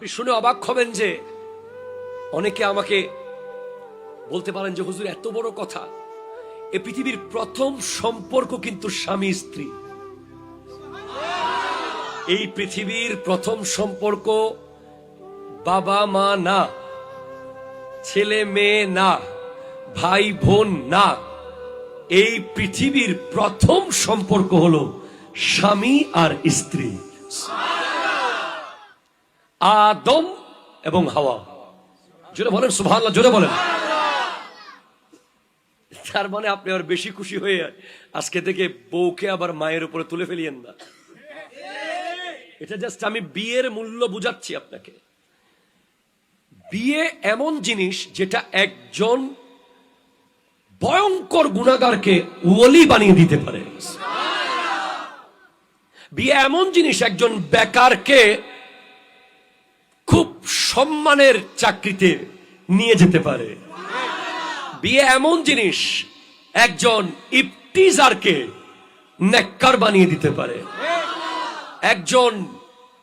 আপনি শুনে অবাক হবেন যে অনেকে আমাকে বলতে পারেন যে হুজুর এত বড় কথা, এ পৃথিবীর প্রথম সম্পর্ক কিন্তু স্বামী স্ত্রী। এই পৃথিবীর প্রথম সম্পর্ক বাবা মা না, ছেলে মেয়ে না, ভাই বোন না। এই পৃথিবীর প্রথম সম্পর্ক হলো স্বামী আর স্ত্রী, আদম এবং হাওয়া। জোরে বলেন সুবহানাল্লাহ, জোরে বলেন। তার মানে আপনি আর বেশি খুশি হয়ে আজকে থেকে বউকে আবার মায়ের উপরে তুলে ফেলিয়েন না। এটা জাস্ট আমি বিয়ের মূল্য বুঝাচ্ছি আপনাকে। বিয়ে এমন জিনিস যেটা একজন ভয়ঙ্কর গুনাহগারকে ওলি বানিয়ে দিতে পারে। বিয়ে এমন জিনিস একজন বেকারকে খুব সম্মানের চাকরিতে নিয়ে যেতে পারে। বিয়ে এমন জিনিস একজন ইফতিজারকে নেককার বানিয়ে দিতে পারে। একজন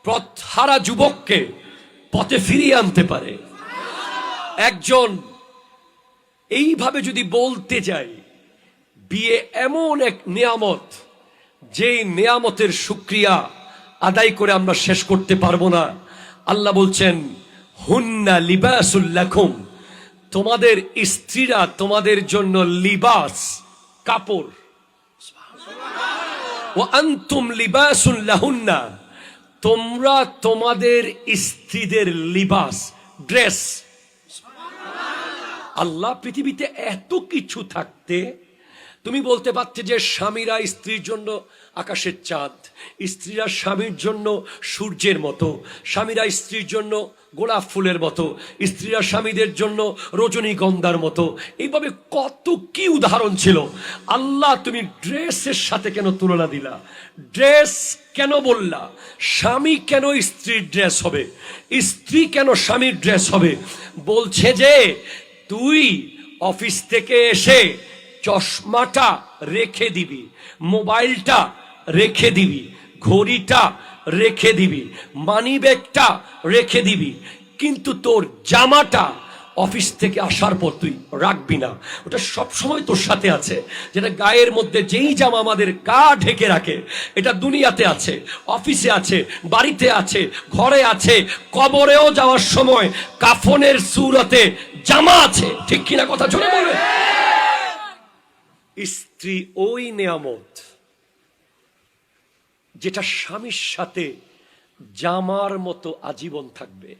পথহারা যুবককে পথে ফিরিয়ে আনতে পারে। একজন এইভাবে যদি বলতে যাই, বিয়ে এমন এক নিয়ামত, যেই নিয়ামতের শুকরিয়া আদায় করে আমরা শেষ করতে পারবো না। আল্লাহ বলছেন হুন্না লিবাসুল লাকুম, তোমাদের স্ত্রীরা তোমাদের জন্য লিবাস, কাপড়। ওয়া আনতুম লিবাসুল লাহুন্না, তোমরা তোমাদের স্ত্রীদের লিবাস, ড্রেস। আল্লাহ পৃথিবীতে এত কিছু থাকতে তুমি বলতে পারতে যে স্বামীরা স্ত্রীর জন্য আকাশের চাঁদ, স্ত্রীরা স্বামীর জন্য সূর্যের মতো, স্বামীরা স্ত্রীর জন্য গোলাপ ফুলের মতো, স্ত্রীরা স্বামীদের জন্য রজনীগন্ধার মতো। এইভাবে কত কি উদাহরণ ছিল। আল্লাহ তুমি ড্রেসের সাথে কেন তুলনা দিলা? ড্রেস কেন বললা? স্বামী কেন স্ত্রীর ড্রেস হবে? স্ত্রী কেন স্বামীর ড্রেস হবে? বলছে যে তুই অফিস থেকে এসে চশমাটা রেখে দিবি, মোবাইলটা রেখে দিবি, ঘড়িটা রেখে দিবি, মানি ব্যাগটা রেখে দিবি, কিন্তু তোর জামাটা অফিস থেকে আসার পর তুই রাখবি না। ওটা সবসময় তোর সাথে আছে। যেটা গায়ের মধ্যে যেই জামা আমাদের গা ঢেকে রাখে, এটা দুনিয়াতে আছে, অফিসে আছে, বাড়িতে আছে, ঘরে আছে, কবরেও যাওয়ার সময় কাফনের সুরতে জামা আছে। ঠিক কিনা কথা জোরে বলে। স্ত্রী ওই নিয়ামত যেটা স্বামীর সাথে জামার মতো আজীবন থাকবে।